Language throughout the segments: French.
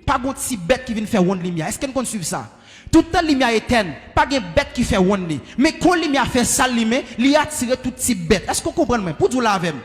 pas de petit bête qui vient faire one lumière. Est-ce que nous suivons ça? Tout le temps, lumière éteinte, pas de bête qui fait one li. Mais quand lumière fait ça, il attire tout petit bête. Est-ce qu'on comprend? Pour tout la même.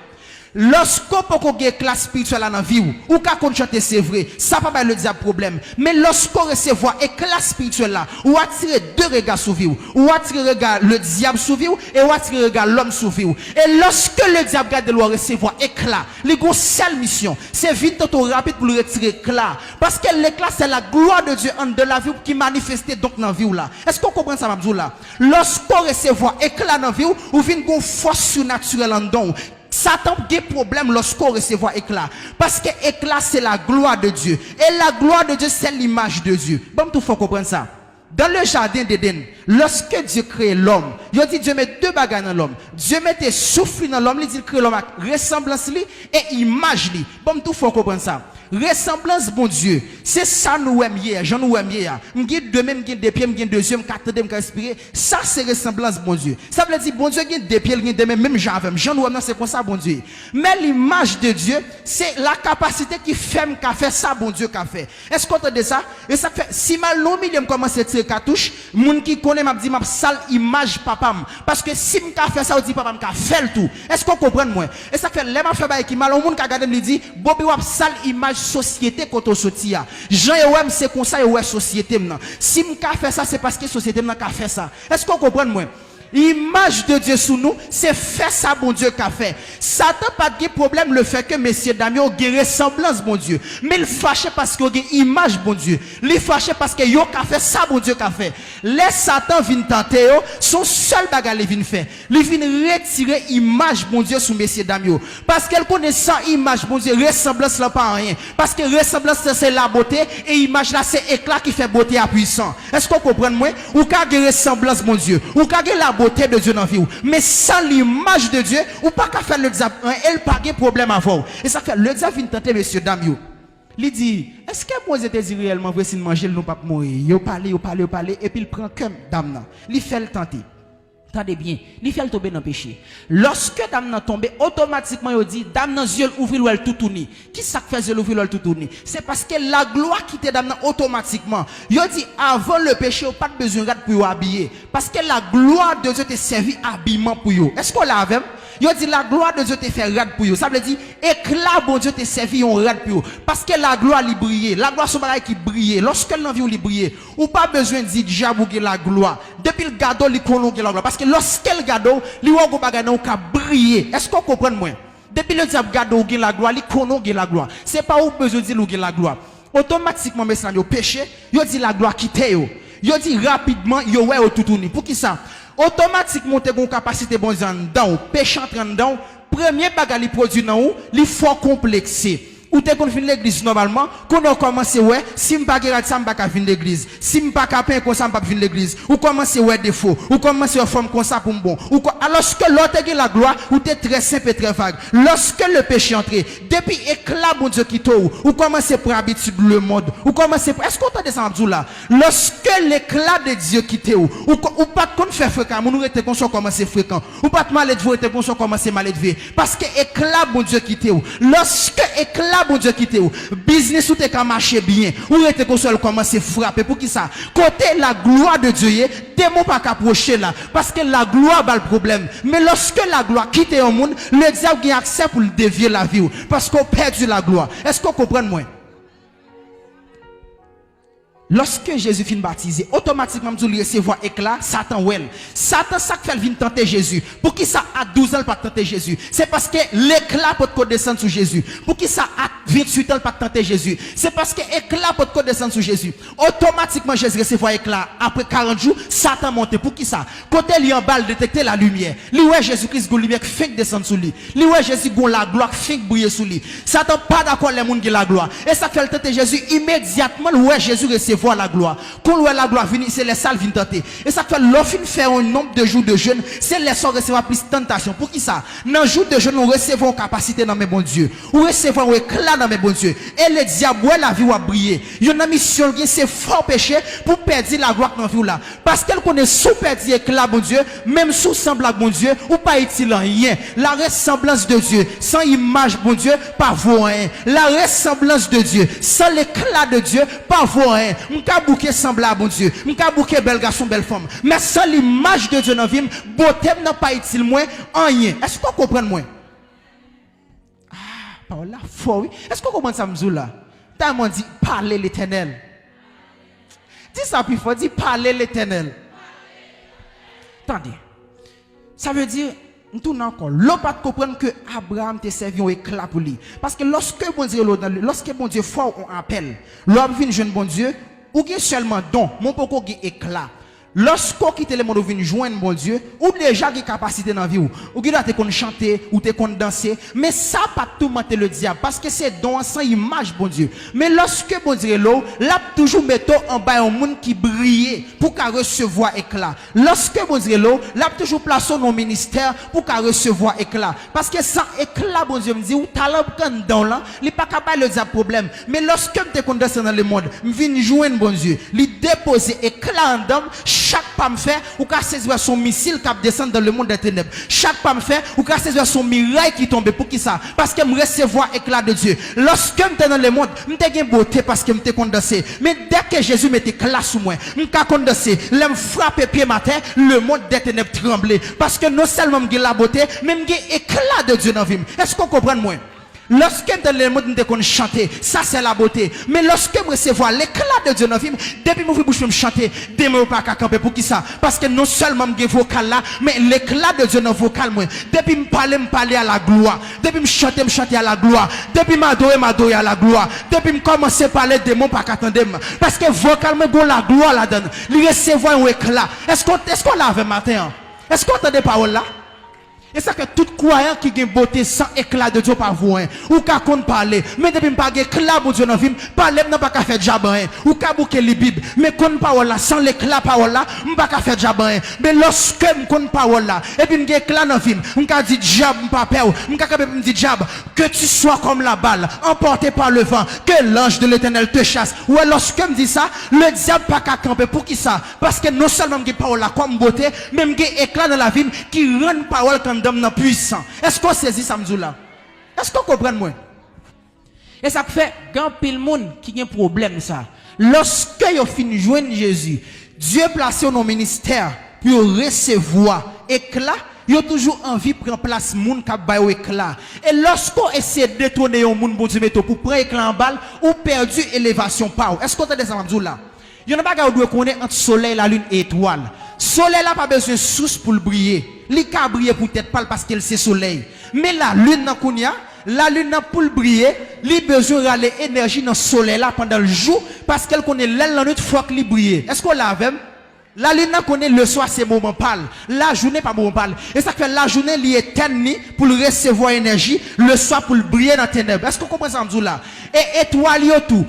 Lorsqu'on peut qu'on ait classe spirituelle dans la vie ou qu'on chante c'est vrai, ça pas le diable problème. Mais lorsqu'on recevoir une classe spirituelle là, ou attirer deux regards sur vous, ou attirer regard le diable sur vous et ou attirer regard l'homme sur vous. Et lorsque le diable garde de recevoir éclat, les gros seule mission, c'est vite trop rapide pour le retirer éclat parce que l'éclat c'est la gloire de Dieu en de la vie qui manifeste donc dans la vie là. Est-ce qu'on comprend ça m'abdou là? Lorsqu'on recevoir éclat dans la vie ou vient une force surnaturelle en don. Satan a des problèmes lorsqu'on recevoir éclat. Parce que éclat, c'est la gloire de Dieu. Et la gloire de Dieu, c'est l'image de Dieu. Bon, tout faut comprendre ça. Dans le jardin d'Éden, lorsque Dieu crée l'homme, il dit Dieu met deux bagages dans l'homme. Dieu mettait souffle dans l'homme, il dit crée l'homme avec ressemblance et image. Bon, tout faut comprendre ça. Ressemblance, bon Dieu, c'est ça nous aimons hier, j'en nous aimons hier. M'guide deux mêmes, m'guide des pieds, m'guide deux yeux, m'quarter, m'respirer. Ça c'est ressemblance, bon Dieu. Ça veut dire, bon Dieu, m'guide des pieds, m'guide des mêmes, même j'en nous aimons, c'est comme ça, bon Dieu. Mais l'image de Dieu, c'est la capacité qui fait qu'a fait ça, bon Dieu, qu'a fait. Est-ce qu'on entend ça? Et ça fait, si mal non, il commence à tirer cartouche, moun qui connaît m'a dit, m'a sale image, papa. Parce que si m'ka fait ça, on dit, papa, m'ka fait le tout. Est-ce qu'on comprend, moi? Et ça fait, les m'a fait bail qui mal, au monde qui a regardé, me dit, Bobby, wap sale image, société quand on sortit Jean et ouais c'est comme ça et ouais société maintenant si m'ka fait ça c'est parce que société n'a fait ça. Est-ce qu'on comprend moi? L'image de Dieu sous nous, c'est faire ça, bon Dieu, qu'a fait. Satan pas de problème le fait que messieurs dames ont une ressemblance, bon Dieu. Mais il fâché parce qu'il a une image, bon Dieu. Il fâché parce que yo qu'a fait ça, bon Dieu, qu'a fait. Les Satan vient tenter, son seul bagage il vient faire. Il vient retirer image, bon Dieu, sous messieurs dames. Parce qu'elle connaît ça, image, bon Dieu, ressemblance là pas rien. Parce que ressemblance c'est la beauté et image là c'est éclat qui fait beauté à puissant. Est-ce qu'on comprend moi? Ou qu'a une ressemblance, bon Dieu. Ou qu'a la beauté de Dieu dans la vie. Mais sans l'image de Dieu, ou pas qu'à faire le diable, elle pas de problème avant. Et ça fait le diable vient tenter, messieurs, dames. Il dit, est-ce que moi j'étais dit réellement vrai si manger, nous pas mourir? Il parle, et puis il prend comme dame. Il fait le tenter. Attendez bien, il fait le tomber dans le péché. Lorsque dame n'a tombé, automatiquement il dit, dame n'a yeux ouvrir l'ouel tout tourné. Qui ça fait yeux ouvrir l'ouel tout tourné? C'est parce que la gloire qui était dame automatiquement. Il dit, avant le péché, pas de besoin de pour habiller. Parce que la gloire de Dieu te servi habillement pour vous. Est-ce qu'on l'a vu? Il dit, la gloire de Dieu te fait rad pour vous. Ça veut dire, éclat bon Dieu te servi en rad pour vous. Parce que la gloire lui brillait. La gloire, c'est un qui brillait. Lorsque l'envie lui brillait, ou pas besoin de dire, j'abougue la gloire. Depuis le gado, il connaît la gloire. Parce que lorsqu'elle gado, il va briller. Est-ce qu'on comprend moi? Depuis le diable gado, il la gloire, il connaît la gloire. C'est pas où besoin de dire la gloire. Automatiquement, mes amis, péché, il dit la gloire quitte yo. Il dit rapidement, il ouais au tout tourner. Pour qui ça? Automatiquement, tu as une capacité bon dans péché entrant dedans. Premier bagage produit dans ou, il faut complexer. Ou t'es qu'on finit l'église normalement, qu'on a commencé ouais, si m'pas pas ça m'pas venir l'église, si m'pas capé comme ça m'pas venir l'église, ou commencer ouais défaut, ou commencer à forme comme ça pour bon, ou alors que l'autre a la gloire, ou t'es très simple et très vague. Lorsque le péché entre, depuis éclat bon Dieu qui ou commencer pour habitude le monde, ou commencer est-ce qu'on t'a descendu là? Lorsque l'éclat de Dieu quitte ou pas qu'on fait fréquent, nous était qu'on soit commencer fréquent, ou pas mal élevé, était qu'on soit commencer mal élevé, parce que éclat bon Dieu quitte lorsque éclat bon Dieu quitte ou business ou te ka marcher bien ou était qu'on soit commencer frapper pour qui ça côté la gloire de Dieu démon pas qu'approcher là parce que la gloire a le problème mais lorsque la gloire quitte un monde le diable a accès pour dévier la vie parce qu'on perdu la gloire. Est-ce qu'on comprend moi? Lorsque Jésus finit baptisé, automatiquement, il recevoir éclat, Satan well. Satan, ça fait venir tenter Jésus. Pour qui ça à 12 ans pas tenter Jésus? C'est parce que l'éclat peut descendre sur Jésus. Pour qui ça à 28 ans pas tenter Jésus? C'est parce que l'éclat peut descendre sur Jésus. Automatiquement, Jésus recevoir éclat. Après 40 jours, Satan monte. Pour qui ça? Côté lui en balle détecter la lumière. Lui ouais Jésus-Christ gon lumière fait descendre sur lui. Lui ouais Jésus gon la gloire fait briller sur lui. Satan pas d'accord les monde qui la gloire. Et ça fait tenter Jésus immédiatement ouais Jésus recevoir la gloire. Quand la gloire vient, c'est les salles viennent tenter. Et ça fait l'offre faire un nombre de jours de jeûne, c'est les soeurs recevoir plus de tentation. Pour qui ça? Dans le jour de jeûne, on recevons une capacité dans mes bons Dieu. On recevons un éclat dans mes bon Dieu. Et le diable, la vie va briller. Il y a une mission qui c'est fort péché pour perdre la gloire dans la vie là. Parce qu'elle connaît sous perdre éclat, bon Dieu, même sous semblable, bon Dieu, ou pas utile rien. La ressemblance de Dieu, sans image, bon Dieu, pas voir rien. La ressemblance de Dieu, sans l'éclat de Dieu, pas voir rien. M'ka bouquet semblable, bon Dieu. M'ka bouquet bel garçon, belle femme. Mais sans l'image de Dieu dans la vie, beauté n'a pas utile moins, rien. Est-ce qu'on comprend moins? Là, fort, oui. Est-ce qu'on comprend ça, Mzoula? T'as dit, parler l'Éternel. Dis ça plus fort, dis parler l'Éternel. Attendez. Ça veut dire, nous tournons encore. L'on pas comprendre que Abraham te servi un éclat pour lui. Parce que lorsque bon Dieu fort on appelle, l'homme vient jeune bon Dieu, ou qui seulement don, mon poko qui éclat. Lorsqu'on quitte le monde ou vient joindre bon Dieu, ou déjà qui capacité dans la vie ou qui doit te chanter ou te danser, mais ça pas tout mentir le diable parce que c'est don sans image bon Dieu. Mais lorsque bon Dieu l'eau, là toujours mettre en bas un monde qui brille pour qu'à recevoir éclat. Lorsque bon Dieu l'eau, là toujours placer nos ministères pour qu'à recevoir éclat. Parce que sans éclat bon Dieu me dit ou talent quand dans là, il pas capable le diable problème. Mais lorsque me te danser dans le monde, me vient joindre bon Dieu, lui déposer éclat en dame. Chaque pas me fait, ou qu'à saisir son missile qui descend dans le monde des ténèbres. Chaque pas me fait, ou qu'à saisir son miraille qui tombe. Pour qui ça? Parce que me recevoir éclat de Dieu. Lorsque je dans le monde, je suis beauté parce que je suis condensé. Mais dès que Jésus mettait classe sur moi, je suis condensé. Je me frappe pied matin, le monde des ténèbres tremblait. Parce que non seulement je la beauté, mais je éclat de Dieu dans la vie. Est-ce qu'on comprend moi? Lorsque dans le monde nous chanter, ça c'est la beauté. Mais lorsque je recevoir l'éclat de Dieu dans la vie, depuis que je bouche me chanter, demain pas qu'à camper pour qui ça? Parce que non seulement je vocal là, mais l'éclat de Dieu dans le vocal moi. Depuis me parler à la gloire. Depuis me chanter à la gloire. Depuis m'adorer à la gloire. Depuis me commencer à parler de mon pas qu'attendre. Parce que vocal moi go la gloire là-dedans. Il recevoir un éclat. Est-ce qu'on l'a fait matin? Est-ce qu'on entend des paroles là? Et ça que tout croyant qui a beauté sans éclat de Dieu par vous, ou qu'à compte parler, mais depuis pas éclat pour Dieu dans la vie, parler n'a pas qu'à faire jabin, ou qu'à bouquer les Bibles, mais compte parole là, sans l'éclat parole là, m'pas qu'à faire jabin. Mais lorsque compte parole là, et puis m'pas éclat dans la vie, m'pas dit diable, m'pas peur, m'pas me dit diable, que tu sois comme la balle, emporté par le vent, que l'ange de l'Éternel te chasse. Ou lorsque me dit ça, le diable pas qu'à camper, pour qui ça? Parce que non seulement m'pas parole là comme beauté, mais m'pas éclat dans la vie qui rend parole quand puissant. Est-ce qu'on saisit ça là? Est-ce qu'on comprend moi? Et ça fait grand pile monde qui a un problème ça. Lorsque vous finissez de joindre Jésus, Dieu place nos ministères pour recevoir éclat. Vous avez toujours envie de prendre place moun qui a éclat. Et lorsqu'on essaie de détourner un monde pour prendre éclat en balle, ou perdu élévation par. Est-ce qu'on entend ça là? Il y a un bagage où doit connaître entre soleil, la lune et étoile. Soleil n'a pas besoin de source pour le briller. Il a briller pour tête pâle parce qu'elle c'est soleil. Mais la lune n'a pour le briller, il a besoin d'aller énergie dans le soleil là pendant le jour parce qu'elle connaît l'aile la nuit fois qu'il brille. Est-ce qu'on l'a même? La lune connaît le soir c'est moment pâle, la journée pas moment pâle. Et ça fait la journée li éternelle pour recevoir énergie, le soir pour briller dans les ténèbres. Est-ce que vous comprenez ça là? Et étoile yo tout,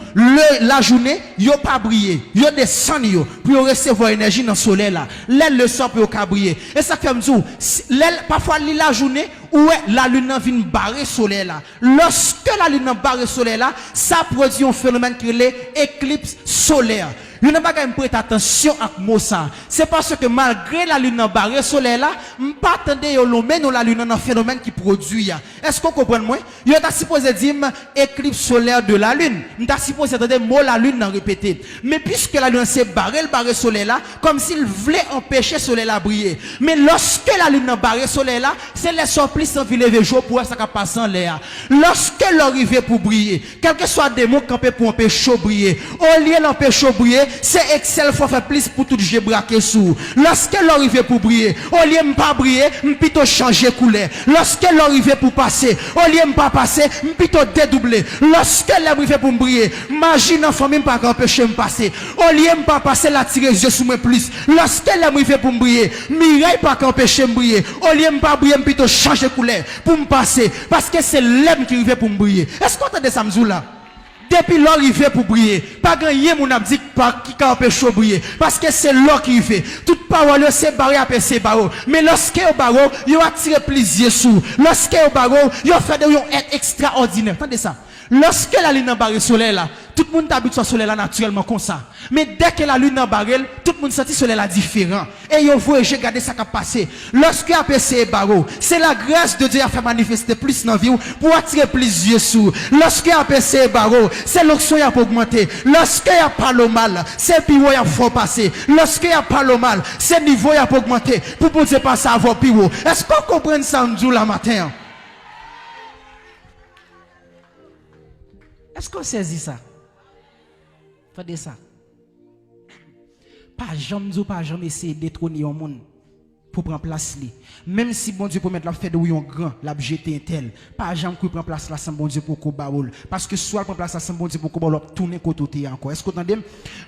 la journée yo pas briller, yo descend yo pour recevoir énergie dans le soleil là. L'aile le soir pour pas briller. Et ça fait m'dou, l'aile parfois la journée où la lune vient barrer soleil là. Lorsque la lune barre soleil là, ça produit un phénomène qui est l'éclipse solaire. Vous n'avez pas prêter attention à ça. C'est parce que malgré la lune barrée soleil là, pas attendre mais la lune un phénomène qui produit. Est-ce qu'on comprend moi? Vous êtes supposé dire éclipse solaire de la lune. Vous êtes supposé entendre mot la lune répéter. Mais puisque la lune s'est barré soleil là, comme s'il voulait empêcher soleil là briller. Mais lorsque la lune barré soleil là, c'est les surprises sans filer le jour pour ça passe en l'air. Lorsque l'arrivée pour briller, quel que soit des mots campés pour empêcher briller, au lieu d'empêcher briller, c'est Excel faut faire plus pour tout j'ai braqué sous. Lorsque l'arrivée pour briller, au lieu de pas briller, plutôt changer couleur. Lorsque l'arrivée pour passer, au lieu de pas passer, plutôt dédoubler. Lorsque l'arrivée pour briller, imagine en famille pas empêcher me passer. Au lieu de pas passer la tirer yeux sous moi plus. Lorsque l'arrivée pour briller, miraille pas empêcher me briller. Au lieu de pas briller, plutôt changer couleur pour me passer parce que c'est l'aime qui arrive pour me briller. Est-ce qu'on entend ça là? Depuis l'arrivée pour briller, pas gagner mon abdi qui empêche de briller parce que c'est l'or qui fait. Toute parole c'est barré après c'est barreau. Mais lorsque au barreau, il attire plaisir sur. Lorsque au barreau, il fait des être extraordinaire. Attendez ça. Lorsque la lune barre soleil là, tout le monde habite sur soleil là naturellement comme ça. Mais dès que la lune barre, tout le monde sent soleil là différent. Et il faut regarder ça qui a passé. Lorsque après c'est barreau, c'est la grâce de Dieu à faire manifester plus dans la vie pour attirer plus yeux sous. Lorsque après c'est barreau, c'est l'onction qui a augmenté. Lorsque il y a pas le mal, c'est pire qui a fort passer. Lorsque il y a pas le mal, c'est niveau qui a augmenté pour pouvoir passer à avoir pire. Est-ce qu'on comprend ça nous la matin? Est-ce qu'on saisit ça? Faites ça. Pas jamais essayer de détrôner un monde pour prendre place li. Même si bon Dieu peut mettre la fête de un grand, la jeter un tel, pas jamais pour prendre place là sans bon Dieu pour qu'on baoul. Parce que soit prendre place là sans bon Dieu pour qu'on baoul tourner côté encore. Est-ce que vous entendez?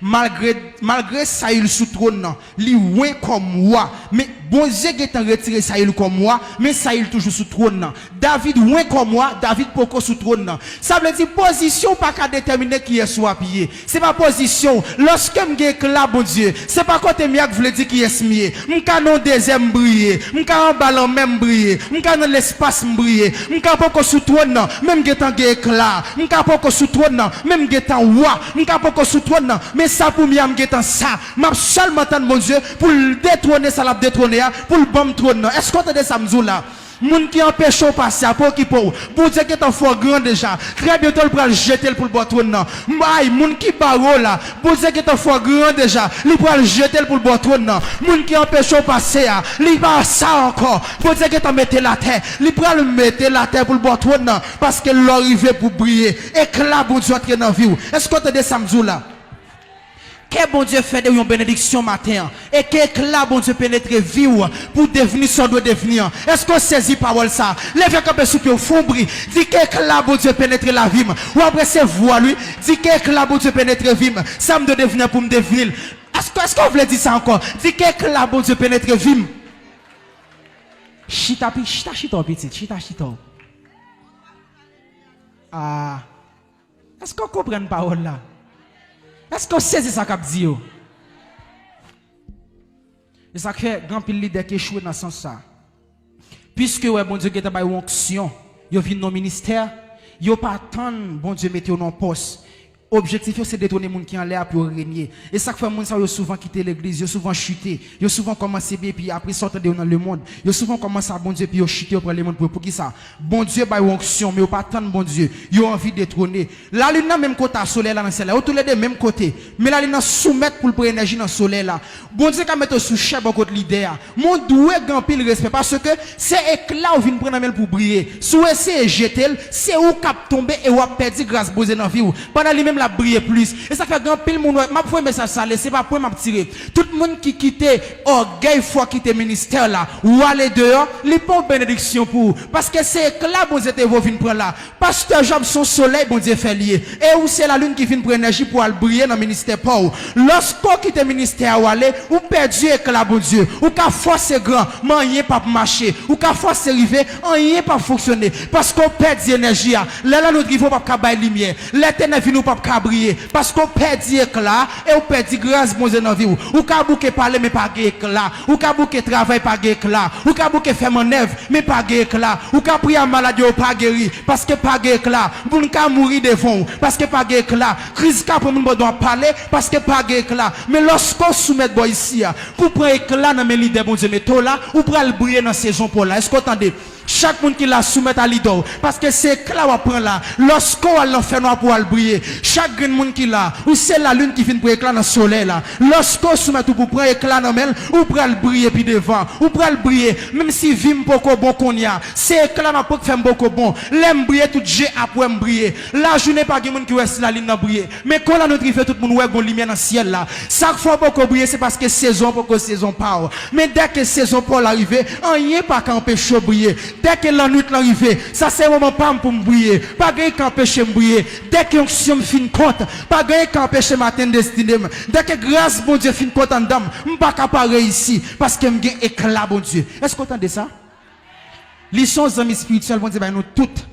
Malgré ça il sous trône non, li ouin comme moi, mais bon Dieu qui est retiré ça il comme moi, mais ça il toujours sous trône non. David ouin comme moi, David poko sous trône non. Ça veut dire position pas qu'à déterminer qui est soit pied. C'est pas position. Lorsque m'gé éclat bon Dieu, c'est pas côté miak veut dire qui est mieux. M'ka non deuxième briller, m'ka en ballon même briller, m'ka dans l'espace briller, m'ka poko sous trône non, même getan gé éclat, m'ka poko sous trône non, même getan roi, m'ka poko sous trône non, mais ça pour moi m'getan ça. M'a seulement attendre mon Dieu pour le détrôner ça l'a détrôner pour le bon trône. Est-ce qu'on entend ça m'zoula? Moun qui empêche au passer pour qui pour Dieu qui est en fort grand déjà très bientôt il pourra le jeter pour le bon trône non maï moun qui baro là Dieu qui est en fort grand déjà il pourra le jeter pour le bon trône non moun qui empêche au passer il va ça encore Dieu qui est en mettre la terre il pourra le mettre la terre pour le bon trône non parce que l'arrivée pour briller éclat pour Dieu entrer dans vie. Est-ce qu'on entend ça m'zoula? Que bon Dieu fait de une bénédiction matin et que là bon Dieu pénètre vie pour devenir ce qu'on doit devenir. Est-ce qu'on saisit parole ça? Lève comme sous pied fombri, dit que là bon Dieu pénètre la vie ou après c'est voix lui, dit que là bon Dieu pénètre vie, ça me doit devenir pour me devenir. Est-ce qu'on veut dire ça encore? Dit que là bon Dieu pénètre vie. Chita petit, chita. Ah. Est-ce qu'on comprend parole là? Est-ce que c'est ça qu'a dit? Et ça fait grand pile leader qui échoue dans ce sens ça. Puisque ouais bon Dieu qui t'a une onction, yo vinn dans ministère, yo pas attendre bon Dieu mettre dans poste. Objectif c'est détourner monde qui en l'air pour régner. Et ça fait monde ça yo souvent quitter l'église, yo souvent chuter, yo souvent commencer bien puis après sortir dans le monde. Yo souvent commencer à bon Dieu puis yo chuter pour le monde pour qui ça? Bon Dieu ba onction mais yo pas attendre bon Dieu. Yo envie de détrôner. La lune dans même côté soleil là dans ciel là, tous les deux même côté. Mais la lune soumettre pour prendre énergie dans soleil là. Bon Dieu ka mettre sous chef côté leader. Mon doué grand pile respect parce que c'est éclat ou vinn prendre pour briller. Sous essayer jeter, c'est où cap tomber et ou perdre grâce poser dans vie. Pendant lui même la briller plus et ça fait grand pile monde m'a fait message ça c'est pas pour m'a tirer tout le monde qui quitter orgueil fois quitter ministère là ou aller dehors les pas bénédiction pour parce que c'est là bon Dieu te vinn prendre là pasteur Job son soleil bon Dieu fait lier et où c'est la lune qui vient prendre énergie pour aller briller dans ministère pas lorsqu'on quitte ministère ou aller ou perdu éclat bon Dieu ou ka force grand mais rien pas marcher ou ka force arriver rien pas fonctionner parce qu'on perd énergie là notre il faut pas bailler lumière l'éternel vient nous pas briller parce qu'on perd éclat et on perd grâce bon Dieu dans vie ou ka bouquer parler mais pas éclat ou ka bouquer travail pas éclat ou ka bouquer faire manœuvre mais pas éclat ou ka prier maladie ou pas guéri parce que pas éclat pour ka mourir devant parce que pas éclat crise ka pour monde doit parler parce que pas éclat mais lorsqu'on soumet boy ici pour prendre éclat dans mes leaders bon Dieu mettons là ou pour aller briller dans saison pour là est-ce qu'on entendez? Chaque monde qui la soumet à l'idole parce que c'est éclat on prend là lorsqu'on va l'enfer noir pour aller briller chaque monde qui là ou c'est la lune qui vient pour éclat dans le soleil là lorsqu'on soumet tout pour prendre éclat dans mel ou pour aller briller puis devant ou pour aller briller même si vim beaucoup bon qu'on y a c'est éclat n'a pas faire beaucoup bon l'aime briller tout j'ai après briller la journée pas de monde qui reste la ligne dans briller mais quand la notre fait tout le monde ouais gon lumière dans le ciel là chaque fois beaucoup briller c'est parce que saison beaucoup saison pas mais dès que saison pour arriver rien pas qu'empêcher briller dès que la nuit l'arrivée ça c'est un moment pas pour me briller pas rien qu'empêcher me briller dès que onction fin compte pas rien qu'empêcher matin destiné dès que grâce bon Dieu fin compte en dame pas capable ici parce que me gain éclat bon Dieu est-ce qu'on entend ça les sont amis spirituels bon Dieu nous toutes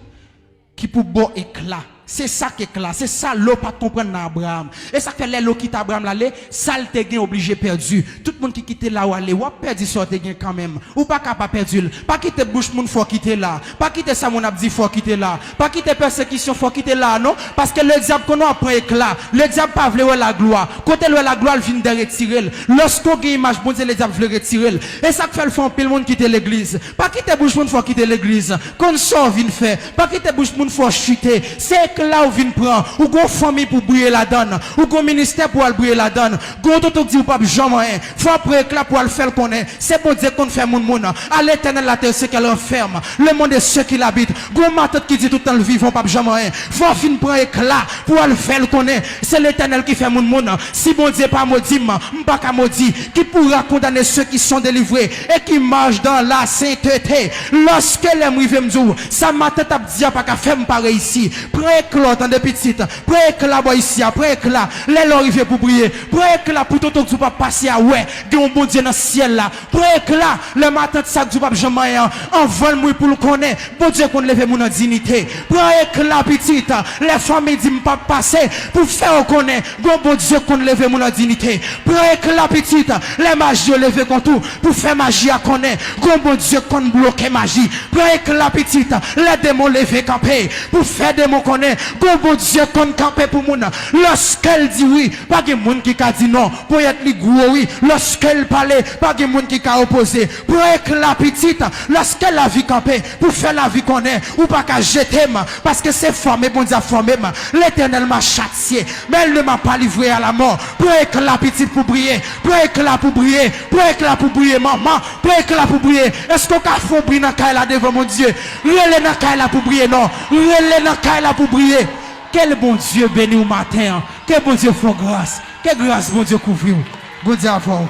qui pour bon éclat C'est ça qui est là, c'est ça l'eau pas comprendre dans Abraham. Et ça fait l'eau qui Abraham là, ça le te obligé perdu. Tout le monde qui quitte là où aller, ou a perdu ça te quand même. Ou pas capable perdu. Pas quitter bouche moun faut quitter là. Pas quitter ça mon a dit faut quitter là. Pas quitter persécution faut quitter là non parce que le diable qu'on a prend éclat. Le diable pas veut la gloire. Côté la gloire vient de retirer. Lorsqu'on gagne image bon Dieu le diable veut retirer. Et ça fait le fond pile monde quitter l'église. Pas quitter bouche moun faut quitter l'église. Qu'on sort vient faire. Pas quitter bouche moun faut chuter. C'est là où vient prendre ou gon famille pour briller la donne ou gon ministère pour briller la donne gon tout dit ou pas jamais faut après éclat pour le faire connaître c'est bon Dieu qu'on fait moun à l'éternel la terre c'est qu'elle enferme le monde est ceux qui l'habitent gon matot qui dit tout le temps le vivant pas jamais faut fin prendre éclat pour le faire connaître c'est l'éternel qui fait moun si bon Dieu pas maudit m'pas ka maudit qui pourra condamner ceux qui sont délivrés et qui marchent dans la sainteté lorsque les rive m'dou ça matin t'a dit pas ka faire pareil ici prends éclat dans des petites prends éclat boy ici après éclat les arriver pour briller prends éclat pour tout tu pas passer à ouais un bon Dieu dans le ciel là prends éclat le matin de ça tu pas jamais en vol moi pour le connaître bon Dieu qu'on lève mon dignité prends éclat petite les familles dit pas passer pour faire connaître bon Dieu qu'on lève mon dignité prends éclat petite les magies lever contre tout pour faire magie à connaître bon Dieu qu'on bloquer magie prends éclat petite les démons lever camper pour faire démons connaître bon Dieu qu'on camper pour moun lorsqu'elle dit oui pas de monde qui a dit non pour être li gros oui lorsqu'elle parlait pas de monde qui a opposé pour être la petite lorsqu'elle a vie camper pour faire la vie qu'on est ou pas qu'à jeter parce que c'est formé bon Dieu formé l'éternel m'a châtié mais elle ne m'a pas livré à la mort pour être la petite pour briller pour être là pour briller pour être là pour briller maman pour être là pour briller est-ce qu'on a faut briller dans caille là devant mon Dieu relé dans caille là pour briller non relé dans caille là pour briller. Quel bon Dieu béni au matin. Quel bon Dieu fait grâce. Quelle grâce bon Dieu couvre. Bon Dieu avant.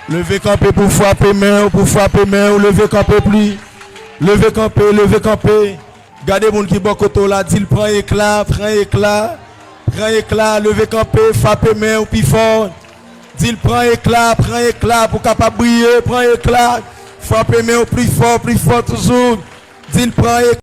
Levez camper pour frapper main, levez camper plus. Levez camper. Gardez mon qui bon côté là, dit prend éclat, levez camper, frapper main ou plus fort. Dit prend éclat pour capable briller, prend éclat, frapper main ou plus fort toujours. Dit prend éclat.